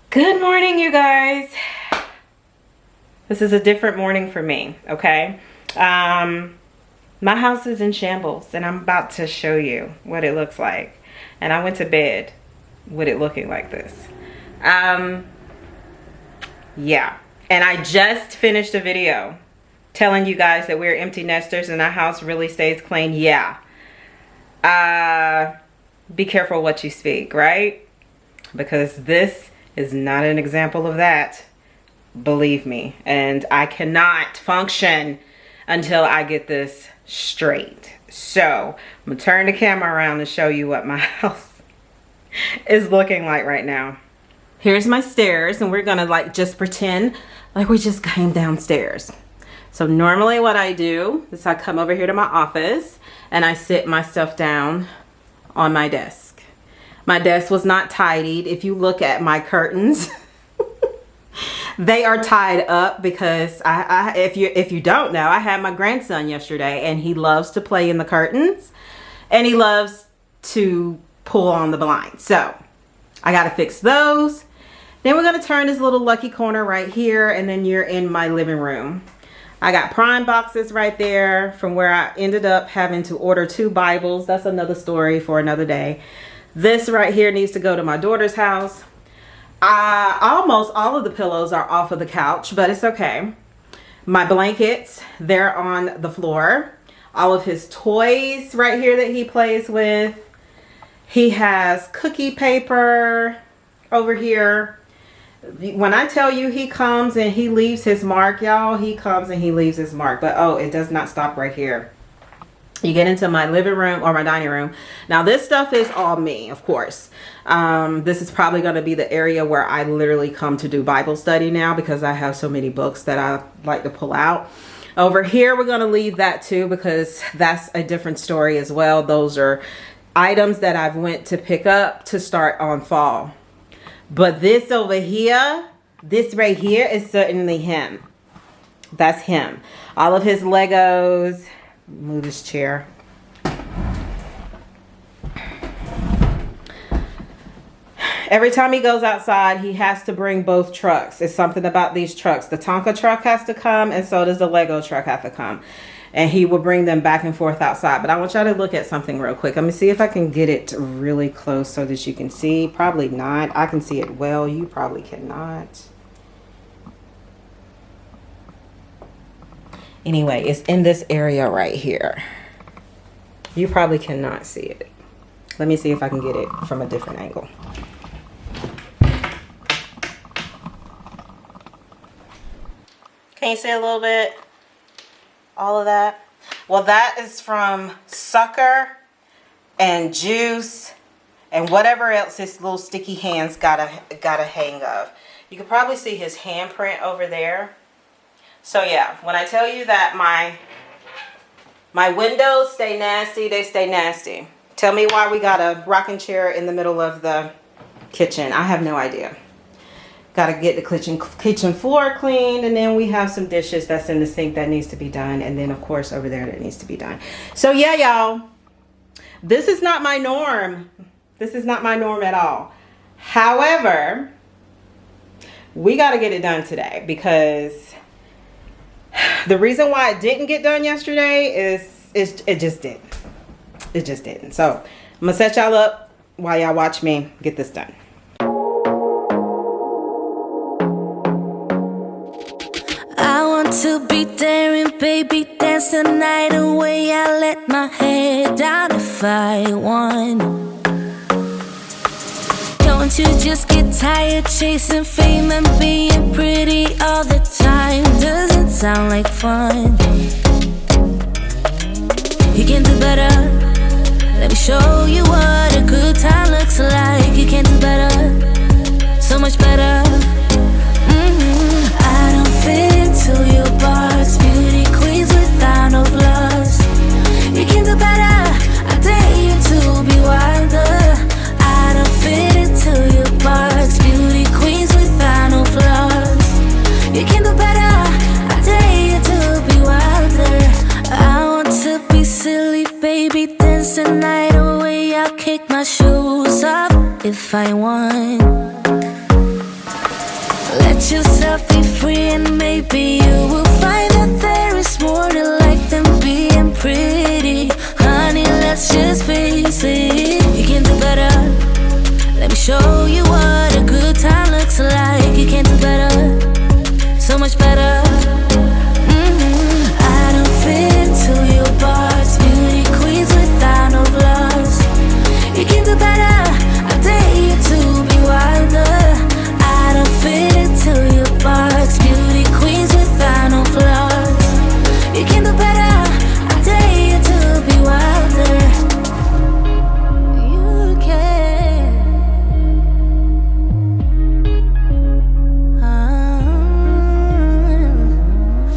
Good morning, you guys. This is a different morning for me, okay? My house is in shambles and I'm about to show you what it looks like. And I went to bed with it looking like this. Yeah. And I just finished a video telling you guys that we're empty nesters and our house really stays clean. Yeah. Be careful what you speak, right? Because this is not an example of that. Believe me. And I cannot function until I get this straight. So I'm gonna turn the camera around and show you what my house is looking like right now. Here's my stairs, and we're gonna just pretend like we just came downstairs. So normally what I do is I come over here to my office and I sit my stuff down on my desk. My desk was not tidied. If you look at my curtains, they are tied up because if you don't know, I had my grandson yesterday and he loves to play in the curtains and he loves to pull on the blinds. So I got to fix those. Then we're going to turn this little lucky corner right here, and then you're in my living room. I got Prime boxes right there from where I ended up having to order 2 Bibles. That's another story for another day. This right here needs to go to my daughter's house. Almost all of the pillows are off of the couch, but it's okay. My blankets, they're on the floor. All of his toys right here that he plays with. He has cookie paper over here. When I tell you he comes and he leaves his mark, y'all, he comes and he leaves his mark. But oh, it does not stop right here. You get into my living room or my dining room. Now this stuff is all me, of course. This is probably going to be the area where I literally come to do Bible study now because I have so many books that I like to pull out. Over here, we're going to leave that too because that's a different story as well. Those are items that I've went to pick up to start on fall. But this over here, this right here is certainly him. That's him. All of his Legos. Move this chair. Every time he goes outside, he has to bring both trucks. It's something about these trucks. The Tonka truck has to come, and so does the Lego truck have to come. And he will bring them back and forth outside. But I want y'all to look at something real quick. Let me see if I can get it really close so that you can see. Probably not. I can see it well. You probably cannot. Anyway, it's in this area right here. You probably cannot see it. Let me see if I can get it from a different angle. Can you see a little bit? All of that? Well, that is from Sucker and Juice and whatever else his little sticky hands got a hang of. You can probably see his handprint over there. So yeah, when I tell you that my windows stay nasty, they stay nasty. Tell me why we got a rocking chair in the middle of the kitchen. I have no idea. Got to get the kitchen floor cleaned, and then we have some dishes that's in the sink that needs to be done, and then of course over there that needs to be done. So yeah, y'all, this is not my norm. This is not my norm at all. However, we got to get it done today because the reason why it didn't get done yesterday is it just didn't. It just didn't. So I'm gonna set y'all up while y'all watch me get this done. I want to be daring, baby, dance the night away. I let my head down if I won. Don't you just get tired chasing fame and being pretty all the time? Doesn't sound like fun. You can do better. Let me show you what a good time looks like. You can do better, so much better. I don't fit into your box. Beauty queens without no flaws. You can do better. I dare you to be wilder. I don't fit into your box. Beauty queens without no flaws. You can do better. I dare you to be wilder. I want to be silly, baby, dance the night away. I'll kick my shoes off if I want. Let yourself be free, and maybe you will find that there is more to life than being pretty. Honey, let's just face it, you can do better. Let me show you what a good time looks like. You can do better, so much better. I don't fit into your box, beauty queens without no flaws. You can do better, I dare you to be wilder. I don't fit into your box, beauty queens without no flaws. You can do better, I dare you to be wilder. You can.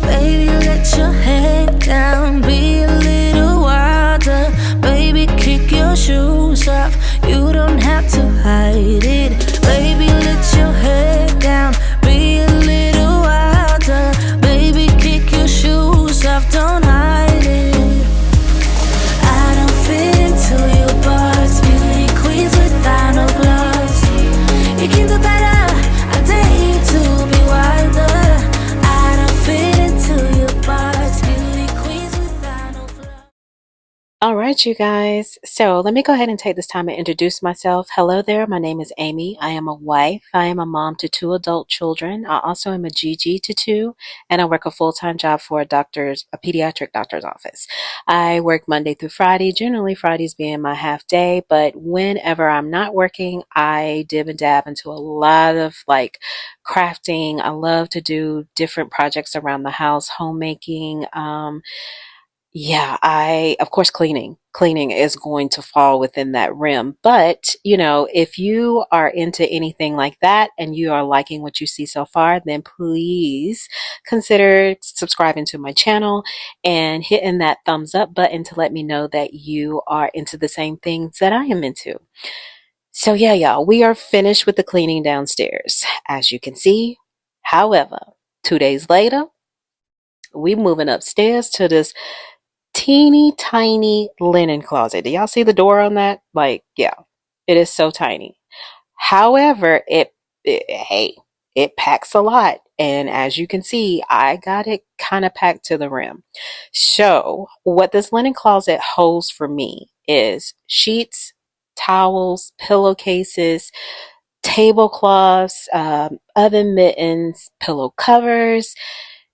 Baby, let your head down, be a little wilder. Baby, kick your shoes off, you don't have to hide it. Baby, let your head down, be a little wilder. Baby, kick your shoes off, don't hide it. I don't fit into your box, beauty queens without no flaws. You can do better, I dare you to be wilder. I don't fit into your box, beauty queens without no flaws. All right, you guys. So let me go ahead and take this time and introduce myself. Hello there. My name is Amy. I am a wife. I am a mom to 2 adult children. I also am a GG to 2, and I work a full-time job for a pediatric doctor's office. I work Monday through Friday, generally Fridays being my half day, but whenever I'm not working, I dib and dab into a lot of like crafting. I love to do different projects around the house, homemaking, yeah, of course, cleaning. Cleaning is going to fall within that rim. But, if you are into anything like that and you are liking what you see so far, then please consider subscribing to my channel and hitting that thumbs up button to let me know that you are into the same things that I am into. So yeah, y'all, we are finished with the cleaning downstairs, as you can see. However, 2 days later, we moving upstairs to this teeny tiny linen closet. Do y'all see the door on that? Like, yeah, it is so tiny. However, it packs a lot. And as you can see, I got it kind of packed to the rim. So what this linen closet holds for me is sheets, towels, pillowcases, tablecloths, oven mittens, pillow covers,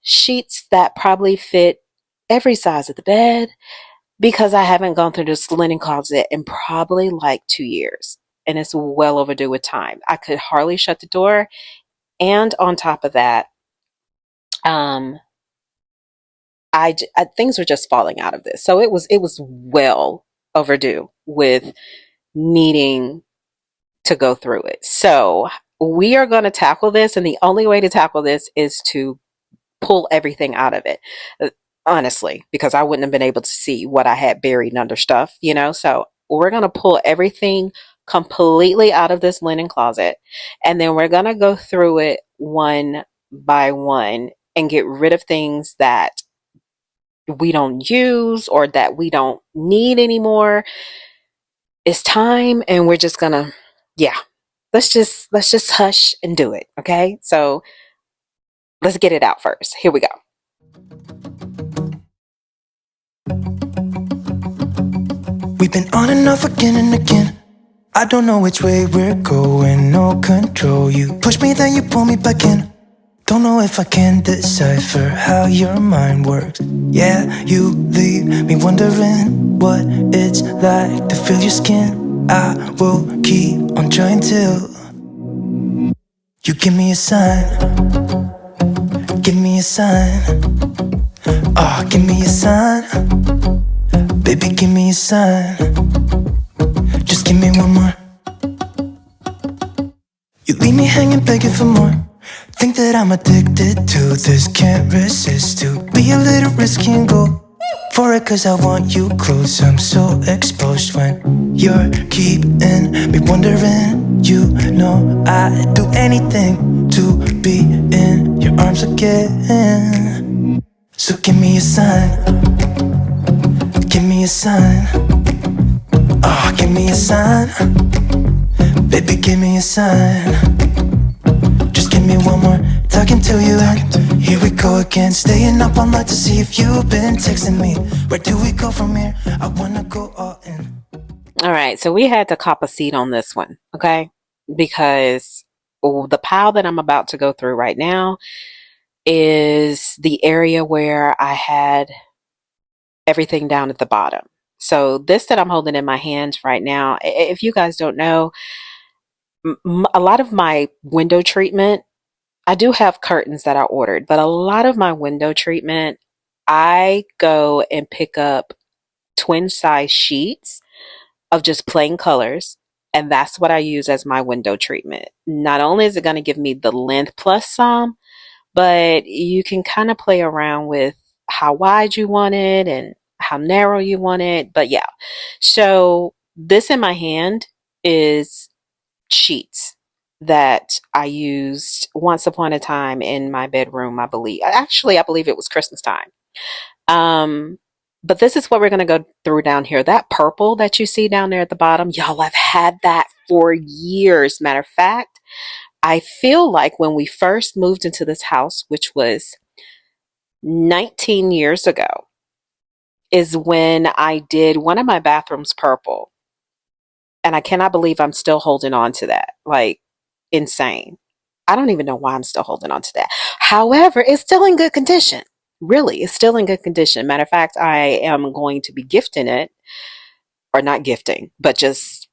sheets that probably fit every size of the bed, because I haven't gone through this linen closet in probably like 2 years, and it's well overdue with time. I could hardly shut the door, and on top of that, things were just falling out of this, so it was well overdue with needing to go through it. So we are going to tackle this, and the only way to tackle this is to pull everything out of it. Honestly, because I wouldn't have been able to see what I had buried under stuff, So we're going to pull everything completely out of this linen closet, and then we're going to go through it one by one and get rid of things that we don't use or that we don't need anymore. It's time, and we're just going to, let's just hush and do it. Okay. So let's get it out first. Here we go. We've been on and off again and again. I don't know which way we're going, no control. You push me, then you pull me back in. Don't know if I can decipher how your mind works. Yeah, you leave me wondering what it's like to feel your skin. I will keep on trying till you give me a sign. Give me a sign. Oh, give me a sign. Baby, give me a sign. Just give me one more. You leave me hanging, begging for more. Think that I'm addicted to this, can't resist to be a little risky and go for it, cause I want you close. I'm so exposed when you're keeping me wondering. You know I'd do anything to be in your arms again. So give me a sign. Give me a sign. Oh, give me a sign. Baby, give me a sign. Just give me one more till you end. Here we go again, staying up all night to see if you've been texting me. Where do we go from here? I wanna go all in. All right, so we had to cop a seat on this one, okay? Because the pile that I'm about to go through right now is the area where I had everything down at the bottom. So this that I'm holding in my hands right now, if you guys don't know, a lot of my window treatment, I do have curtains that I ordered, but a lot of my window treatment, I go and pick up twin size sheets of just plain colors. And that's what I use as my window treatment. Not only is it going to give me the length plus some, but you can kind of play around with how wide you want it and how narrow you want it. But yeah, so this in my hand is sheets that I used once upon a time in my bedroom, I believe. Actually, I believe it was Christmas time. Um, but this is what we're going to go through down here. That purple that you see down there at the bottom, y'all, I've had that for years. Matter of fact, I feel like when we first moved into this house, which was 19 years ago, is when I did one of my bathrooms purple. And I cannot believe I'm still holding on to that. Like, insane. I don't even know why I'm still holding on to that. However, it's still in good condition. Really, it's still in good condition. Matter of fact, I am going to be gifting it, or not gifting, but just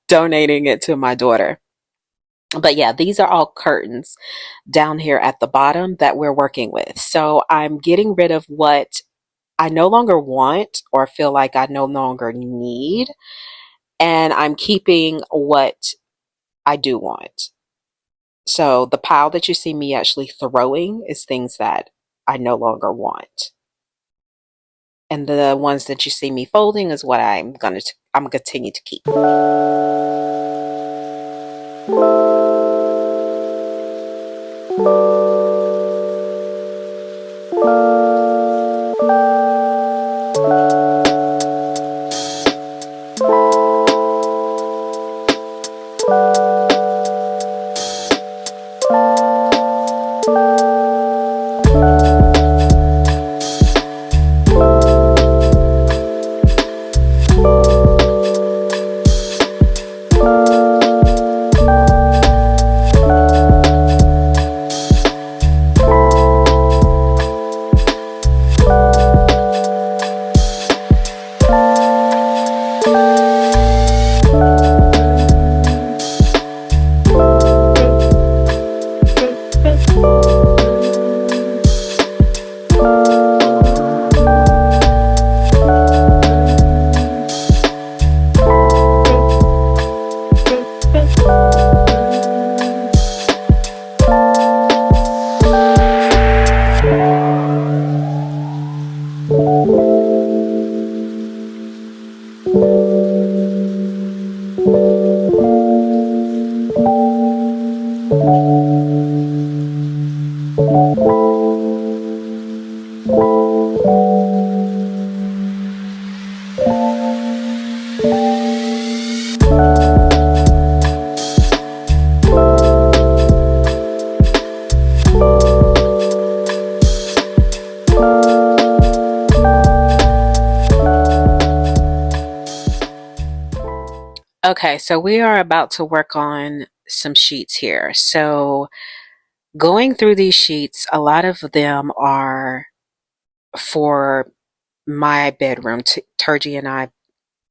donating it to my daughter. But yeah, these are all curtains down here at the bottom that we're working with. So I'm getting rid of what I no longer want or feel like I no longer need. And I'm keeping what I do want. So the pile that you see me actually throwing is things that I no longer want. And the ones that you see me folding is what I'm continue to keep. Okay, so we are about to work on some sheets here. So going through these sheets, a lot of them are for my bedroom, Turgy and I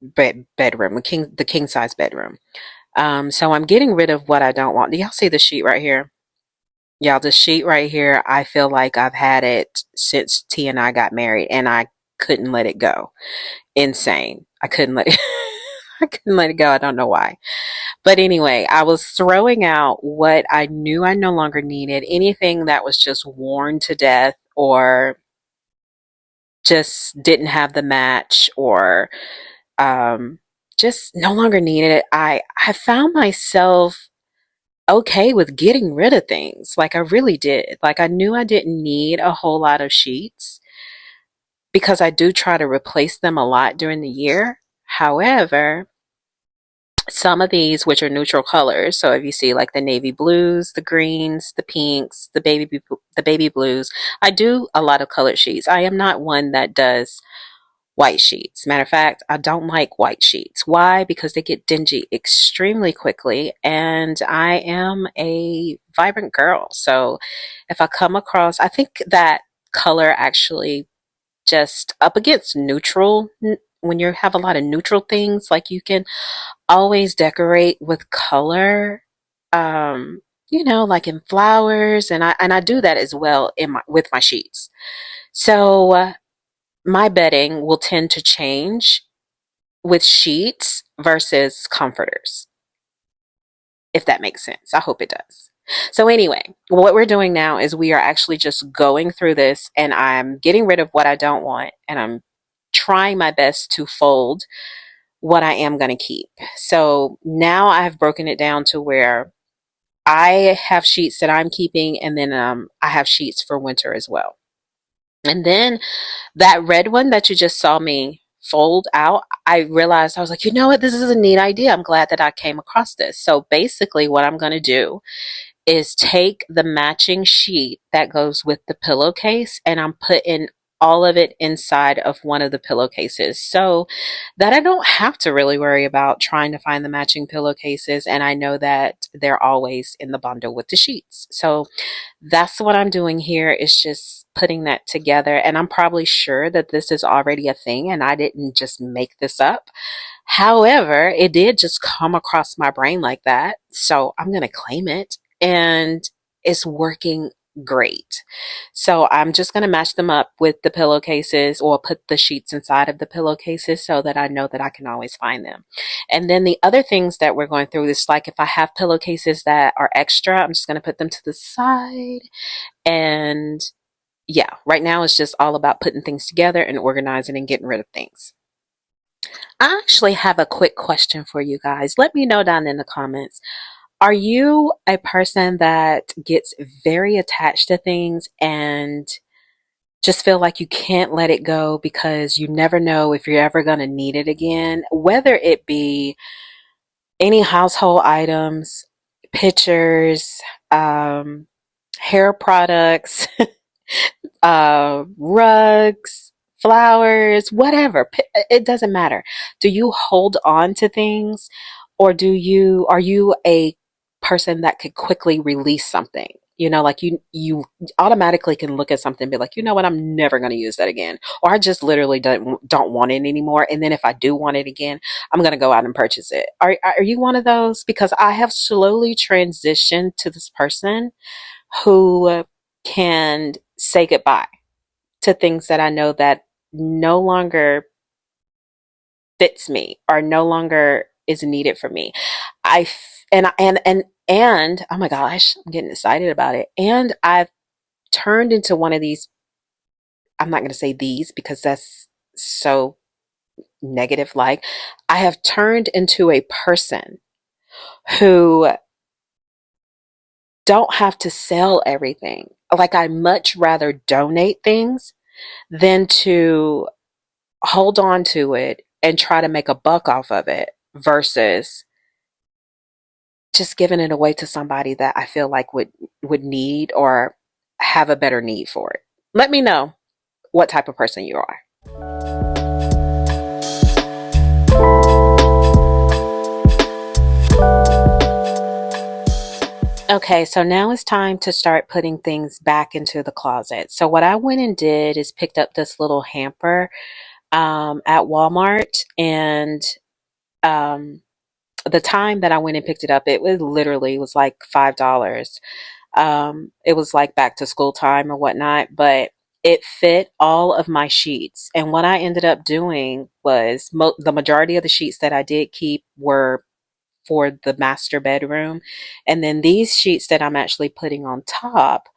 bedroom, the king size bedroom. So I'm getting rid of what I don't want. Do y'all see the sheet right here? Y'all, the sheet right here, I feel like I've had it since T and I got married, and I couldn't let it go. Insane. I couldn't let it, I couldn't let it go. I don't know why. But anyway, I was throwing out what I knew I no longer needed, anything that was just worn to death or just didn't have the match or just no longer needed it. I found myself okay with getting rid of things. Like I really did. Like I knew I didn't need a whole lot of sheets because I do try to replace them a lot during the year. However, Some of these, which are neutral colors, so if you see like the navy blues, the greens, the pinks, the baby blues, I do a lot of colored sheets. I am not one that does white sheets. Matter of fact, I don't like white sheets. Why? Because they get dingy extremely quickly, and I am a vibrant girl. So if I come across, I think that color actually just up against neutral. When you have a lot of neutral things, like you can always decorate with color. Um, like in flowers, and I do that as well in my with my sheets. So my bedding will tend to change with sheets versus comforters, if that makes sense. I hope it does. So anyway, what we're doing now is we are actually just going through this, and I'm getting rid of what I don't want, and I'm trying my best to fold what I am going to keep. So now I've broken it down to where I have sheets that I'm keeping, and then I have sheets for winter as well. And then that red one that you just saw me fold out, I realized, I was like, you know what, this is a neat idea. I'm glad that I came across this. So basically, what I'm going to do is take the matching sheet that goes with the pillowcase, and I'm putting all of it inside of one of the pillowcases so that I don't have to really worry about trying to find the matching pillowcases, and I know that they're always in the bundle with the sheets. So that's what I'm doing here, is just putting that together, and I'm probably sure that this is already a thing and I didn't just make this up. However, it did just come across my brain like that, so I'm going to claim it, and it's working great. So I'm just going to match them up with the pillowcases, or put the sheets inside of the pillowcases so that I know that I can always find them. And then the other things that we're going through is, like, if I have pillowcases that are extra, I'm just going to put them to the side. And yeah, right now it's just all about putting things together and organizing and getting rid of things. I actually have a quick question for you guys. Let me know down in the comments. Are you a person that gets very attached to things and just feel like you can't let it go because you never know if you're ever going to need it again? Whether it be any household items, pictures, hair products, rugs, flowers, whatever. It doesn't matter. Do you hold on to things, or are you a person that could quickly release something? Like you automatically can look at something and be like, you know what, I'm never going to use that again, or I just literally don't want it anymore. And then if I do want it again, I'm going to go out and purchase it. Are you one of those? Because I have slowly transitioned to this person who can say goodbye to things that I know that no longer fits me or no longer is needed for me. And oh my gosh, I'm getting excited about it. And I've turned into one of these, I'm not going to say these because that's so negative. Like, I have turned into a person who don't have to sell everything. Like, I much rather donate things than to hold on to it and try to make a buck off of it, versus just giving it away to somebody that I feel like would need or have a better need for it. Let me know what type of person you are. Okay, so now it's time to start putting things back into the closet. So what I went and did is picked up this little hamper at Walmart, and um, the time that I went and picked it up, it was like $5. It was like back to school time or whatnot, but it fit all of my sheets. And what I ended up doing was, the majority of the sheets that I did keep were for the master bedroom. And then these sheets that I'm actually putting on top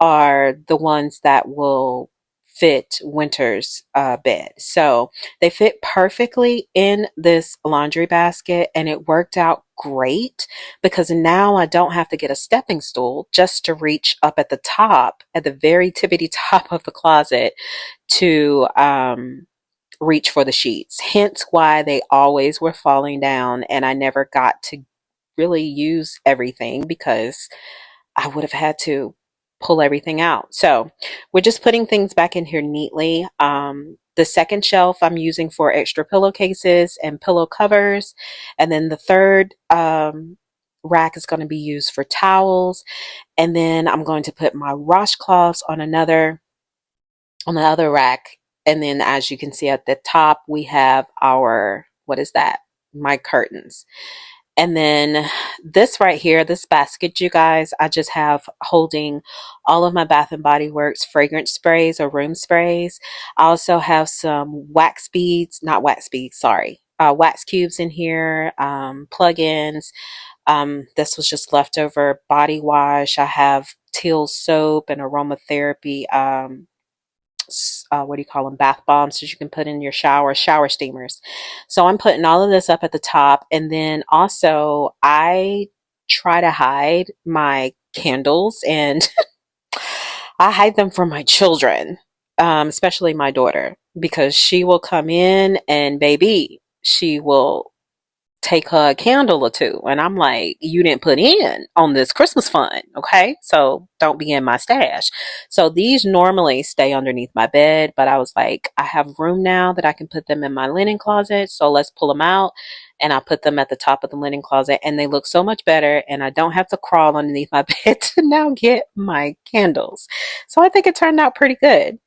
are the ones that will fit winter's bed. So they fit perfectly in this laundry basket, and it worked out great because now I don't have to get a stepping stool just to reach up at the top, at the very tippity top of the closet, to reach for the sheets, hence why they always were falling down and I never got to really use everything because I would have had to pull everything out. So we're just putting things back in here neatly. The second shelf I'm using for extra pillowcases and pillow covers. And then the third rack is going to be used for towels. And then I'm going to put my washcloths on the other rack. And then as you can see at the top, we have our, what is that? My curtains. And then this right here, this basket, you guys, I just have holding all of my Bath and Body Works fragrance sprays or room sprays. I also have some wax beads, not wax beads, sorry, wax cubes in here, plug-ins. This was just leftover body wash. I have Teal soap and aromatherapy what do you call them, bath bombs that you can put in your shower steamers. So I'm putting all of this up at the top, and then also I try to hide my candles, and I hide them from my children, especially my daughter, because she will come in and baby, she will take her a candle or two. And I'm like, you didn't put in on this Christmas fund. Okay. So don't be in my stash. So these normally stay underneath my bed, but I was like, I have room now that I can put them in my linen closet. So let's pull them out. And I put them at the top of the linen closet and they look so much better. And I don't have to crawl underneath my bed to now get my candles. So I think it turned out pretty good.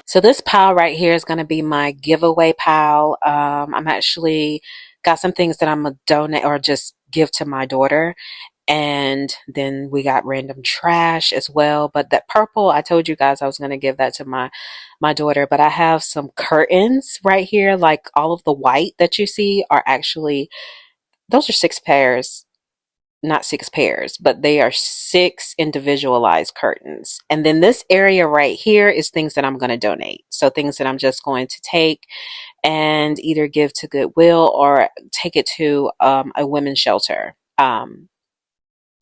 So this pile right here is going to be my giveaway pile. I'm actually got some things that I'm going to donate or just give to my daughter. And then we got random trash as well. But that purple, I told you guys I was going to give that to my daughter. But I have some curtains right here. Like all of the white that you see are actually, those are 6 pairs. Not 6 pairs, but they are 6 individualized curtains. And then this area right here is things that I'm going to donate. So things that I'm just going to take and either give to Goodwill or take it to a women's shelter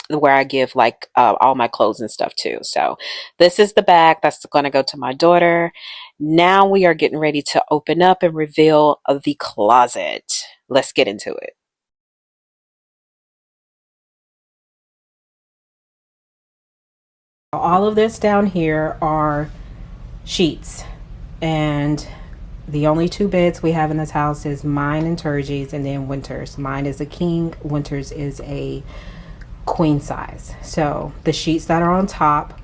where I give like all my clothes and stuff too. So this is the bag that's going to go to my daughter. Now we are getting ready to open up and reveal the closet. Let's get into it. All of this down here are sheets, and the only 2 beds we have in this house is mine and Turgie's, and then Winter's. Mine is a king, Winter's is a queen size. So the sheets that are on top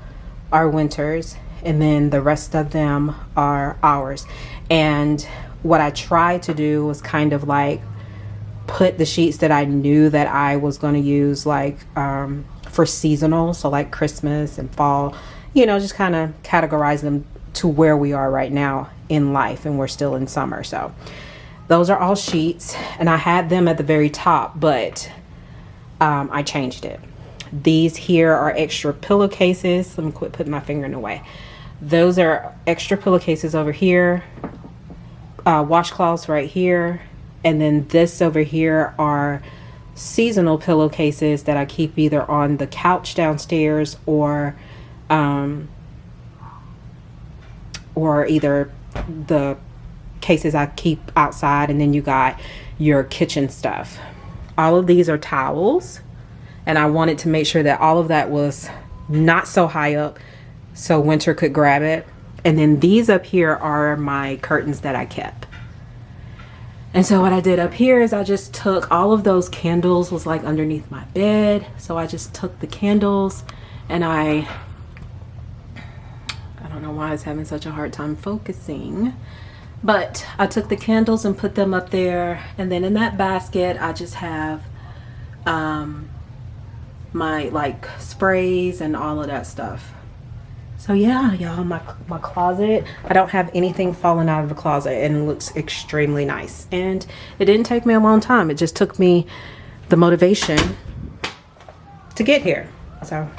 are Winter's, and then the rest of them are ours. And what I tried to do was kind of like put the sheets that I knew that I was going to use like for seasonal, so like Christmas and fall, you know, just kind of categorize them to where we are right now in life, and we're still in summer. So those are all sheets, and I had them at the very top, but I changed it. These here are extra pillowcases. Let me quit putting my finger in the way. Those are extra pillowcases over here, washcloths right here, and then this over here are seasonal pillowcases that I keep either on the couch downstairs or either the cases I keep outside. And then you got your kitchen stuff. All of these are towels, and I wanted to make sure that all of that was not so high up so Winter could grab it. And then these up here are my curtains that I kept. And so what I did up here is I just took all of those candles, was like underneath my bed. So I just took the candles, and I don't know why it's having such a hard time focusing, but I took the candles and put them up there. And then in that basket, I just have my like sprays and all of that stuff. So yeah, y'all, my closet, I don't have anything falling out of the closet, and it looks extremely nice. And it didn't take me a long time. It just took me the motivation to get here. So